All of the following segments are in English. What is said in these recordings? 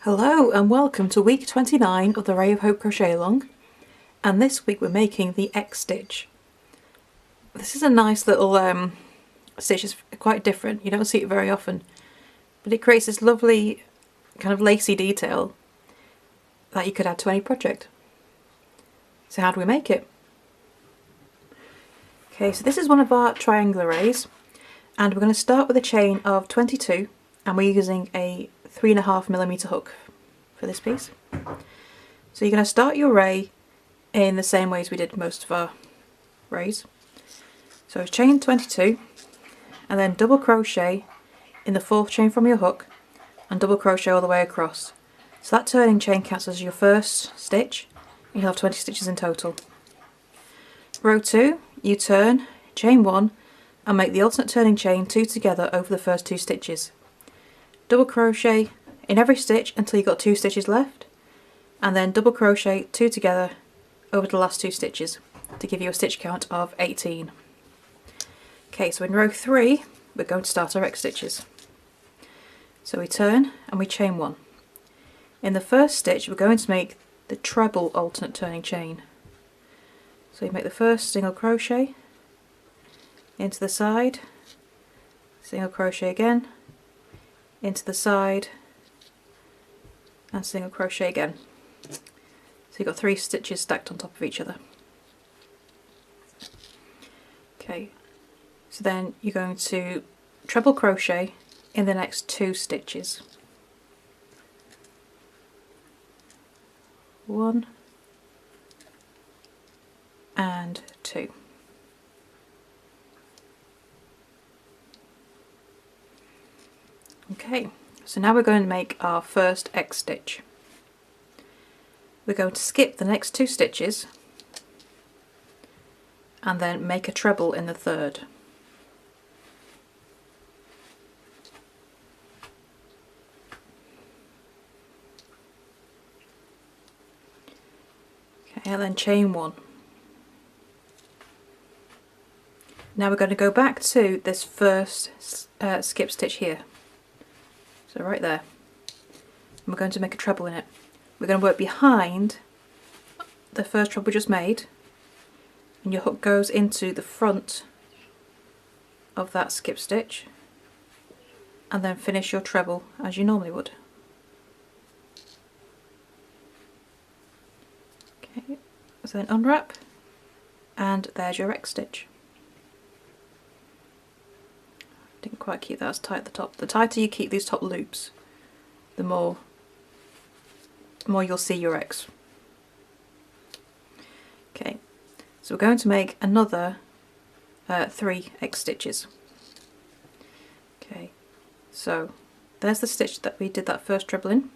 Hello and welcome to week 29 of the Ray of Hope Crochet Along, and this week we're making the X stitch. This is a nice little stitch. It's quite different, you don't see it very often, but it creates this lovely kind of lacy detail that you could add to any project. So how do we make it? Okay, so this is one of our triangular rays, and we're going to start with a chain of 22, and we're using a 3.5mm hook for this piece. So you're going to start your ray in the same way as we did most of our rays. So chain 22 and then double crochet in the 4th chain from your hook and double crochet all the way across. So that turning chain counts as your first stitch, and you'll have 20 stitches in total. Row 2, you turn, chain 1 and make the alternate turning chain 2 together over the first 2 stitches. Double crochet in every stitch until you've got 2 stitches left, and then double crochet 2 together over the last 2 stitches to give you a stitch count of 18. Okay, so in row 3 we're going to start our X stitches. So we turn and we chain 1. In the first stitch we're going to make the treble alternate turning chain. So you make the first single crochet into the side, single crochet again, into the side, and single crochet again. So you've got 3 stitches stacked on top of each other. Okay, so then you're going to treble crochet in the next 2 stitches. 1 and 2. Okay, so now we're going to make our first X stitch. We're going to skip the next 2 stitches and then make a treble in the 3rd. Okay, and then chain 1. Now we're going to go back to this first skip stitch here. So right there. And we're going to make a treble in it. We're going to work behind the first treble we just made, and your hook goes into the front of that skip stitch, and then finish your treble as you normally would. Okay, so then unwrap, and there's your X stitch. Didn't quite keep that as tight at the top. The tighter you keep these top loops, the more you'll see your X. Okay, so we're going to make another 3 X stitches. Okay, so there's the stitch that we did that first treble in.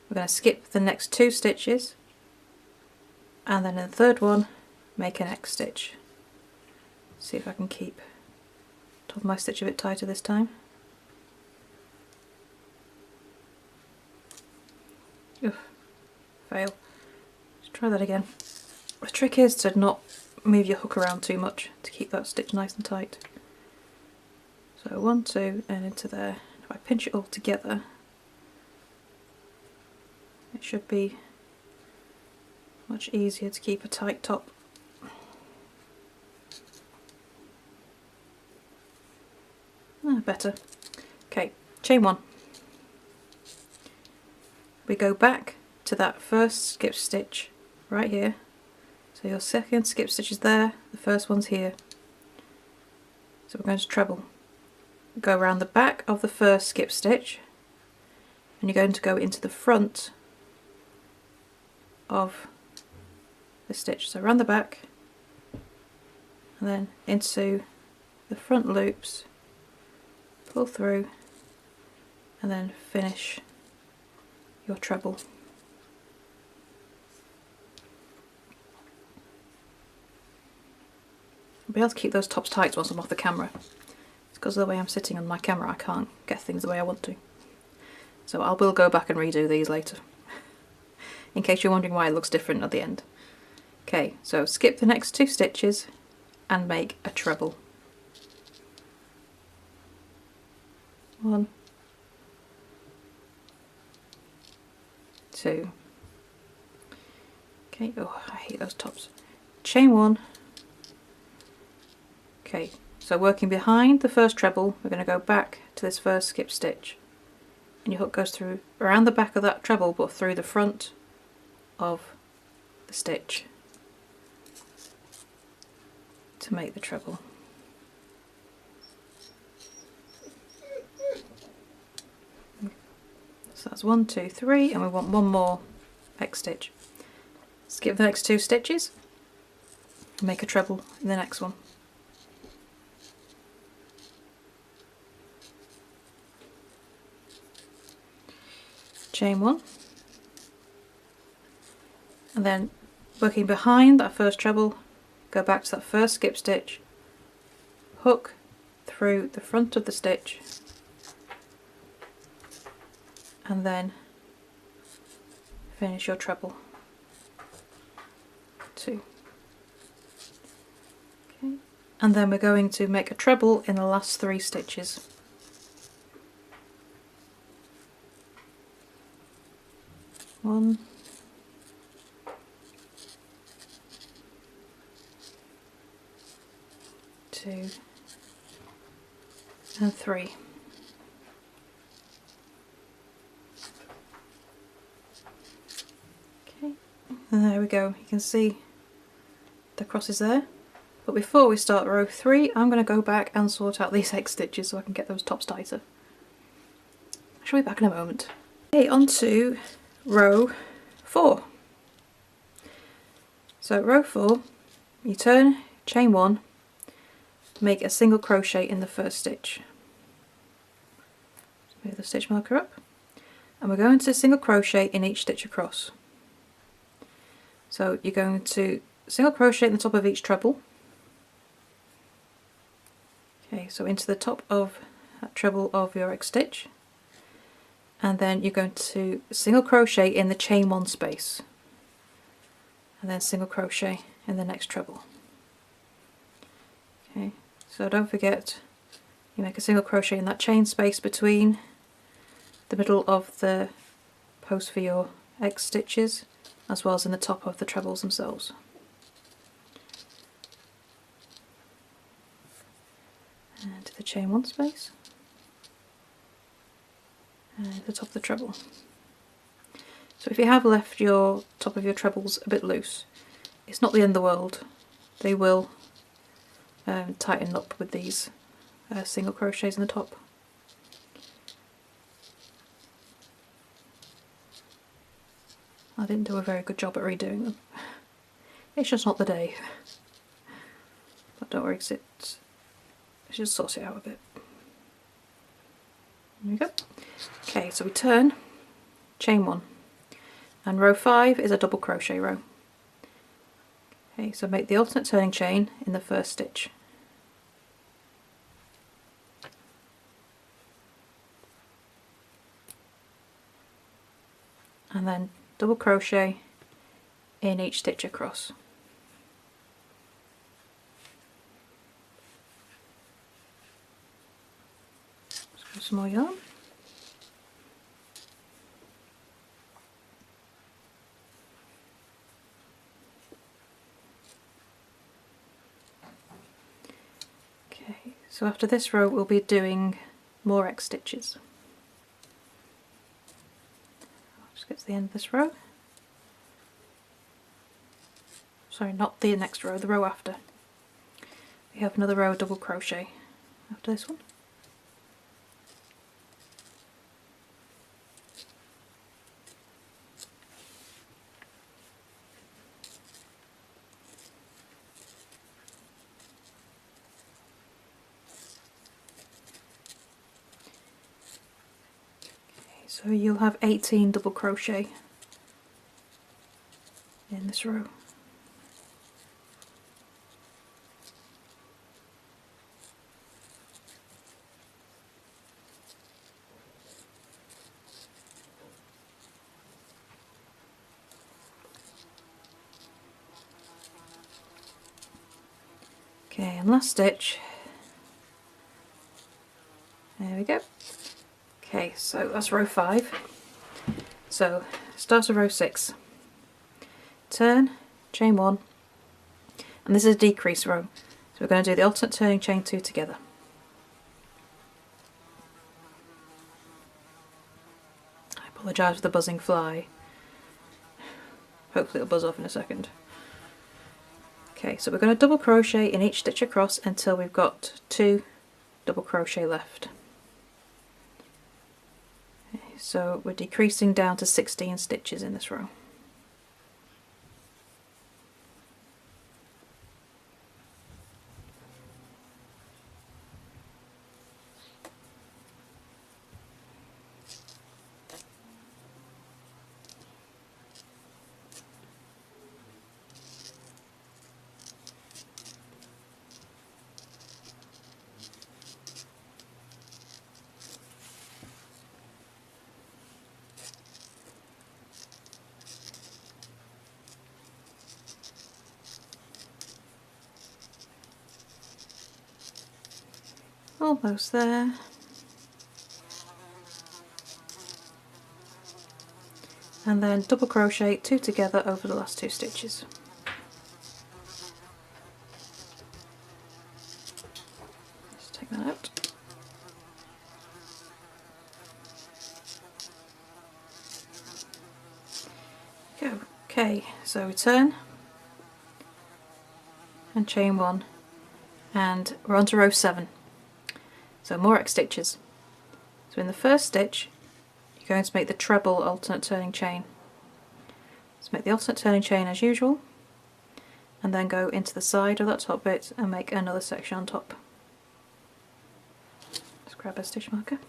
We're going to skip the next 2 stitches, and then in the 3rd one make an X stitch. See if I can keep top of my stitch a bit tighter this time. Oof, fail. Let's try that again. The trick is to not move your hook around too much to keep that stitch nice and tight. So 1, 2 and into there. If I pinch it all together, it should be much easier to keep a tight top. Better. Okay, chain 1. We go back to that first skip stitch right here. So your second skip stitch is there, the first one's here. So we're going to treble. Go around the back of the first skip stitch, and you're going to go into the front of the stitch. So around the back, and then into the front loops, pull through, and then finish your treble. I'll be able to keep those tops tight once I'm off the camera. It's because of the way I'm sitting on my camera, I can't get things the way I want to. So I will go back and redo these later, in case you're wondering why it looks different at the end. Okay, so skip the next 2 stitches and make a treble. 1 2. Okay, oh, I hate those tops. Chain 1. Okay, so working behind the first treble, we're going to go back to this first skip stitch, and your hook goes through around the back of that treble but through the front of the stitch to make the treble. So that's 1, 2, 3, and we want one more X stitch. Skip the next 2 stitches and make a treble in the next one. Chain 1, and then working behind that first treble, go back to that first skip stitch, hook through the front of the stitch, and then finish your treble. 2. Okay, and then we're going to make a treble in the last 3 stitches. 1, 2, and 3. Okay, and there we go. You can see the crosses there. But before we start row 3, I'm going to go back and sort out these X stitches so I can get those tops tighter. I shall be back in a moment. Okay, on to row 4. So row 4, you turn, chain 1, make a single crochet in the first stitch. Move the stitch marker up, and we're going to single crochet in each stitch across. So you're going to single crochet in the top of each treble. Okay, so into the top of that treble of your X stitch, and then you're going to single crochet in the chain 1 space, and then single crochet in the next treble. Okay, so don't forget you make a single crochet in that chain space between the middle of the post for your X stitches, as well as in the top of the trebles themselves. And to the chain 1 space, and the top of the treble. So if you have left your top of your trebles a bit loose, it's not the end of the world. They will tighten up with these single crochets in the top. I didn't do a very good job at redoing them. It's just not the day. But don't worry, let's just sort it out a bit. There we go. Okay, so we turn, chain 1, and row 5 is a double crochet row. Okay, so make the alternate turning chain in the first stitch. And then double crochet in each stitch across. Let's grab some more yarn. Okay, so after this row we'll be doing more X stitches. Get to the end of this row. Sorry, not the next row, the row after. We have another row of double crochet after this one. So you'll have 18 double crochet in this row. Okay, and last stitch. There we go. Okay, so that's row 5. So start of row 6, turn, chain 1, and this is a decrease row, so we're going to do the alternate turning chain 2 together. I apologise for the buzzing fly, hopefully it'll buzz off in a second. Okay, so we're going to double crochet in each stitch across until we've got 2 double crochet left. Okay, so we're decreasing down to 16 stitches in this row. Almost there. And then double crochet 2 together over the last 2 stitches. Let's take that out. Go. Okay, so we turn and chain 1, and we're on to row 7. So more X stitches. So in the first stitch you're going to make the treble alternate turning chain. So make the alternate turning chain as usual, and then go into the side of that top bit and make another section on top. Let's grab a stitch marker.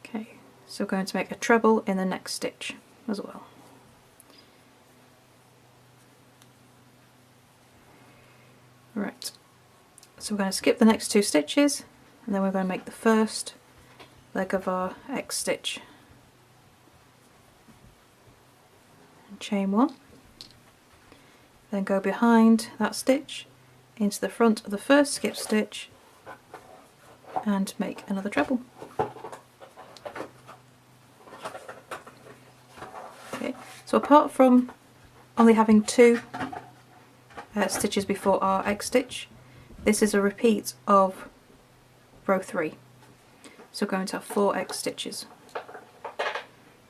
Okay, so we're going to make a treble in the next stitch as well. Right, so we're going to skip the next 2 stitches, and then we're going to make the first leg of our X stitch. And chain 1, then go behind that stitch into the front of the first skip stitch and make another treble. Okay, so apart from only having 2 stitches before our X stitch, this is a repeat of row 3, so we're going to have 4 X stitches.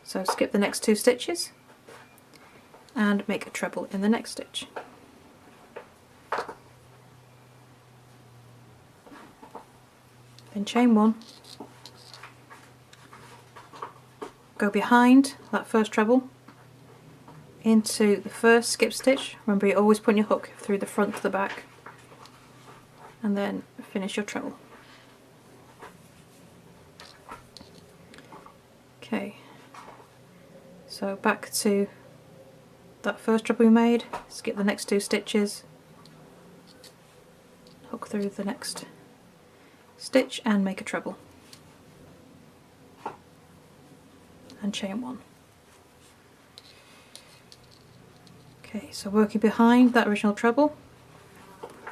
So skip the next 2 stitches and make a treble in the next stitch. Then chain 1, go behind that first treble into the first skip stitch. Remember, you always put your hook through the front to the back, and then finish your treble. Okay, so back to that first treble we made, skip the next 2 stitches, hook through the next stitch and make a treble, and chain 1. Okay, so working behind that original treble,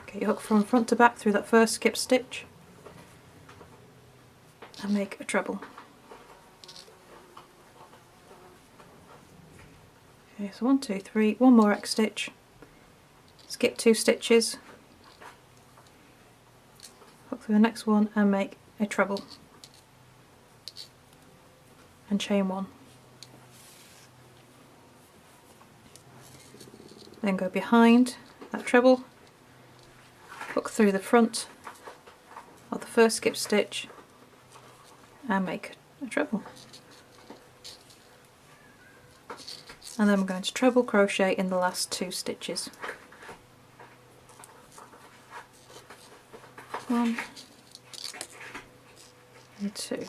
okay, you hook from front to back through that first skip stitch and make a treble. Okay, so 1, 2, 3, 1 more X stitch, skip 2 stitches, hook through the next one and make a treble, and chain 1. Then go behind that treble, hook through the front of the first skip stitch and make a treble. And then we're going to treble crochet in the last 2 stitches. 1 and 2.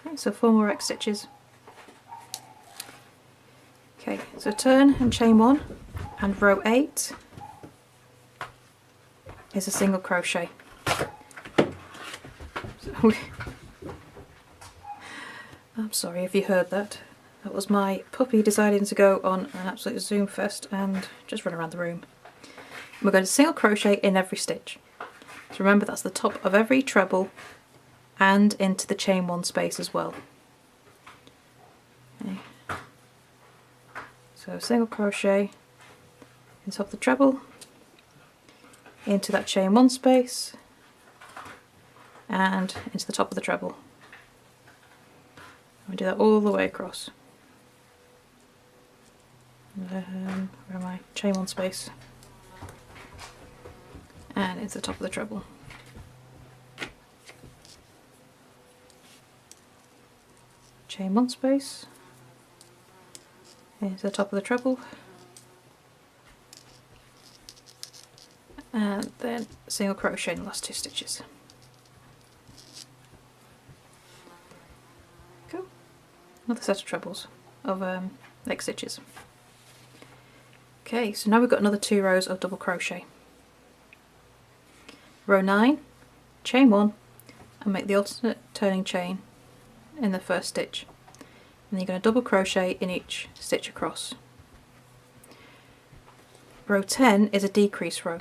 Okay, so 4 more X stitches. Okay, so turn and chain 1, and row 8 is a single crochet. So I'm sorry if you heard that. That was my puppy deciding to go on an absolute Zoom fest and just run around the room. We're going to single crochet in every stitch. So remember, that's the top of every treble and into the chain one space as well. Okay. So single crochet in top of the treble, into that chain one space, and into the top of the treble. We do that all the way across. Where am I? Chain one space, and into the top of the treble. Chain one space, into the top of the treble, and then single crochet in the last two stitches. Cool. Another set of trebles of leg stitches. Okay, so now we've got another 2 rows of double crochet. Row 9, chain 1, and make the alternate turning chain in the first stitch. And then you're going to double crochet in each stitch across. Row 10 is a decrease row.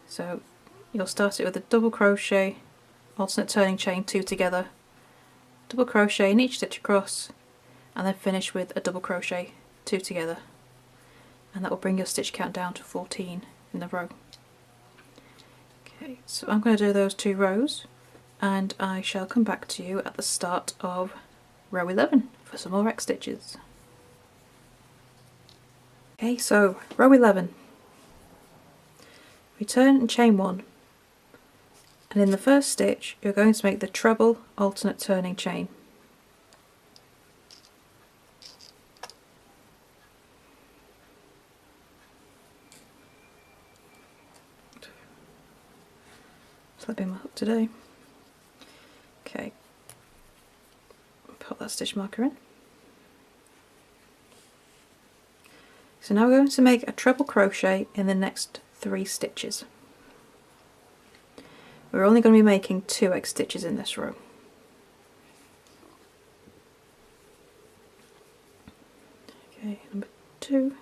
So you'll start it with a double crochet, alternate turning chain 2 together, double crochet in each stitch across, and then finish with a double crochet 2 together. And that will bring your stitch count down to 14 in the row. Okay, so I'm going to do those 2 rows, and I shall come back to you at the start of row 11 for some more X stitches. Okay, so row 11. Return and chain 1, and in the first stitch you're going to make the treble alternate turning chain. So that'll be my hook today. Okay, put that stitch marker in. So now we're going to make a treble crochet in the next 3 stitches. We're only going to be making 2 X stitches in this row. Okay, number 2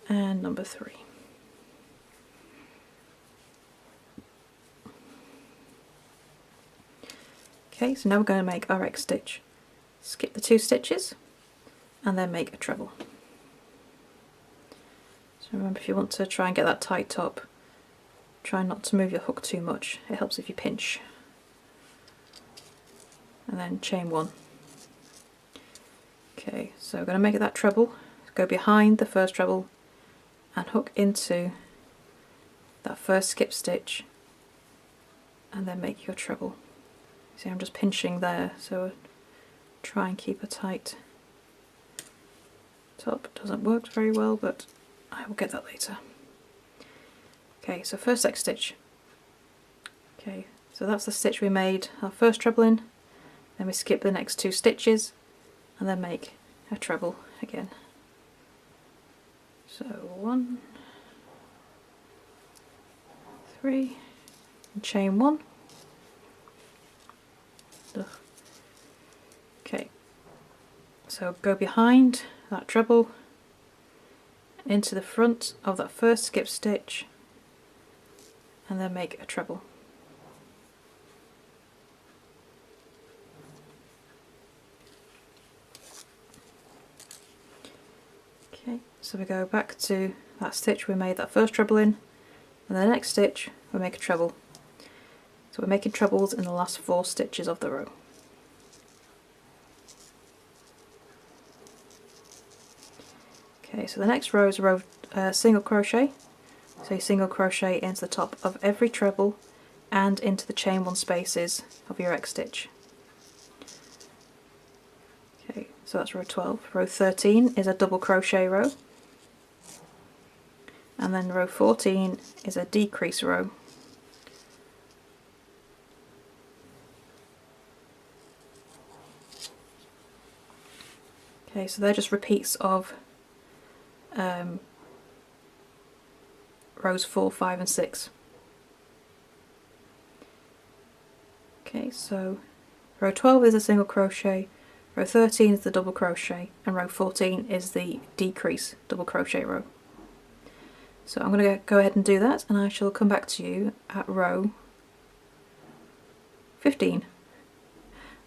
and number 3. Okay, so now we're going to make our X stitch. Skip the 2 stitches and then make a treble. So remember, if you want to try and get that tight top, try not to move your hook too much. It helps if you pinch. And then chain 1. Okay, so we're going to make it that treble. Go behind the first treble and hook into that first skip stitch and then make your treble. See, I'm just pinching there, so try and keep a tight top. Doesn't work very well, but I will get that later. Okay, so first X stitch. Okay, so that's the stitch we made our first treble in, then we skip the next 2 stitches and then make a treble again. So 1, 3, and chain 1. Ugh. Okay, so go behind that treble into the front of that first skip stitch and then make a treble. Okay, so we go back to that stitch we made that first treble in, and the next stitch we make a treble. So we're making trebles in the last 4 stitches of the row. Okay, so the next row is a row of single crochet. So you single crochet into the top of every treble and into the chain 1 spaces of your X stitch. Okay, so that's row 12. Row 13 is a double crochet row, and then row 14 is a decrease row. Okay, so they're just repeats of rows 4, 5 and 6. Okay, so row 12 is a single crochet, row 13 is the double crochet, and row 14 is the decrease double crochet row. So I'm going to go ahead and do that, and I shall come back to you at row 15.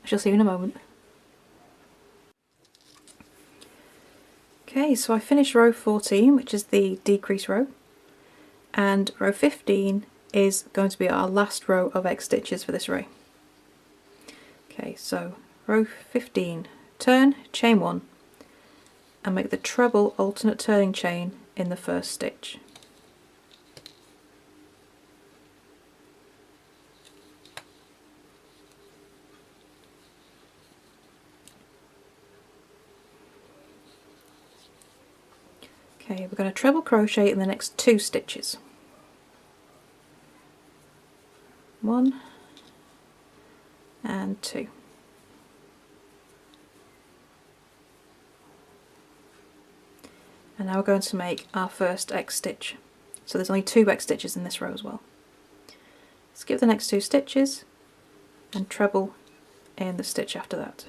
I shall see you in a moment. Okay, so I finished row 14, which is the decrease row, and row 15 is going to be our last row of X stitches for this row. Okay, so row 15, turn, chain 1, and make the treble alternate turning chain in the first stitch. Okay, we're going to treble crochet in the next 2 stitches. 1 and 2. And now we're going to make our first X stitch. So there's only 2 X stitches in this row as well. Skip the next 2 stitches and treble in the stitch after that.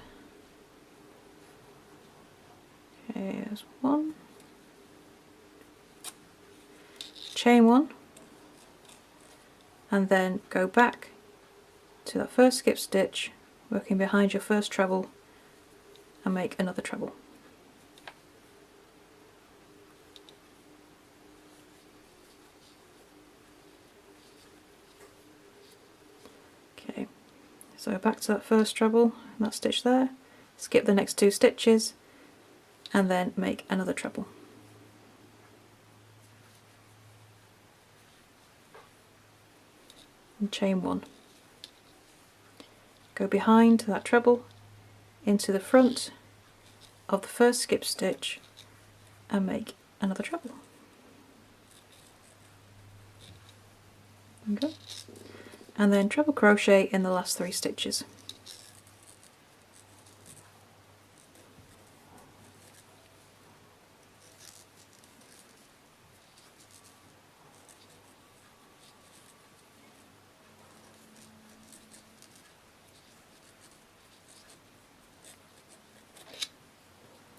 Okay, there's 1. Chain 1, and then go back to that first skip stitch, working behind your first treble, and make another treble. Okay, so back to that first treble, that stitch there, skip the next 2 stitches, and then make another treble. And chain 1. Go behind that treble into the front of the first skip stitch and make another treble. Okay. And then treble crochet in the last 3 stitches.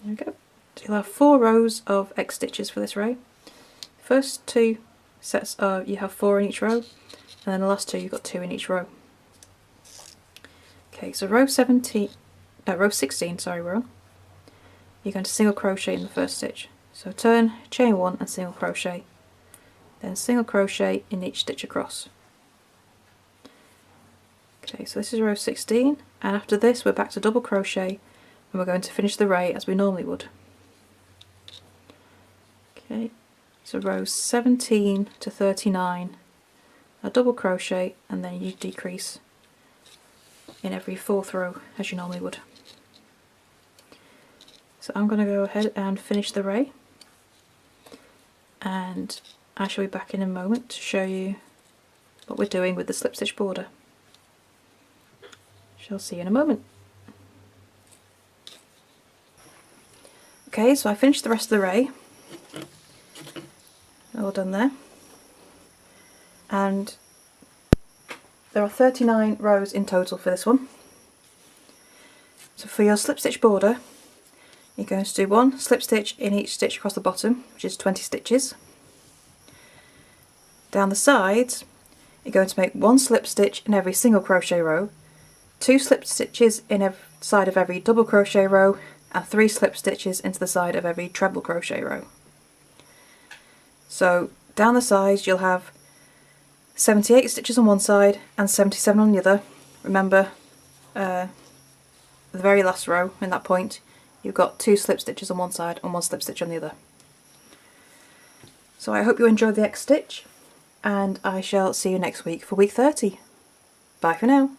There we go. So you'll have 4 rows of X stitches for this row. First 2 sets you have 4 in each row, and then the last 2 you've got 2 in each row. Okay, so row 16, sorry, we're on. You're going to single crochet in the first stitch. So turn, chain 1 and single crochet. Then single crochet in each stitch across. Okay, so this is row 16, and after this we're back to double crochet, and we're going to finish the array as we normally would. Okay, so rows 17 to 39 a double crochet, and then you decrease in every 4th row as you normally would. So I'm going to go ahead and finish the array, and I shall be back in a moment to show you what we're doing with the slip stitch border. Shall see you in a moment. Okay, so I finished the rest of the array, all done there, and there are 39 rows in total for this one. So for your slip stitch border, you're going to do 1 slip stitch in each stitch across the bottom, which is 20 stitches. Down the sides, you're going to make 1 slip stitch in every single crochet row, 2 slip stitches in every side of every double crochet row, and 3 slip stitches into the side of every treble crochet row. So down the sides you'll have 78 stitches on one side and 77 on the other. Remember, the very last row in that point you've got 2 slip stitches on one side and 1 slip stitch on the other. So I hope you enjoyed the X stitch, and I shall see you next week for week 30. Bye for now.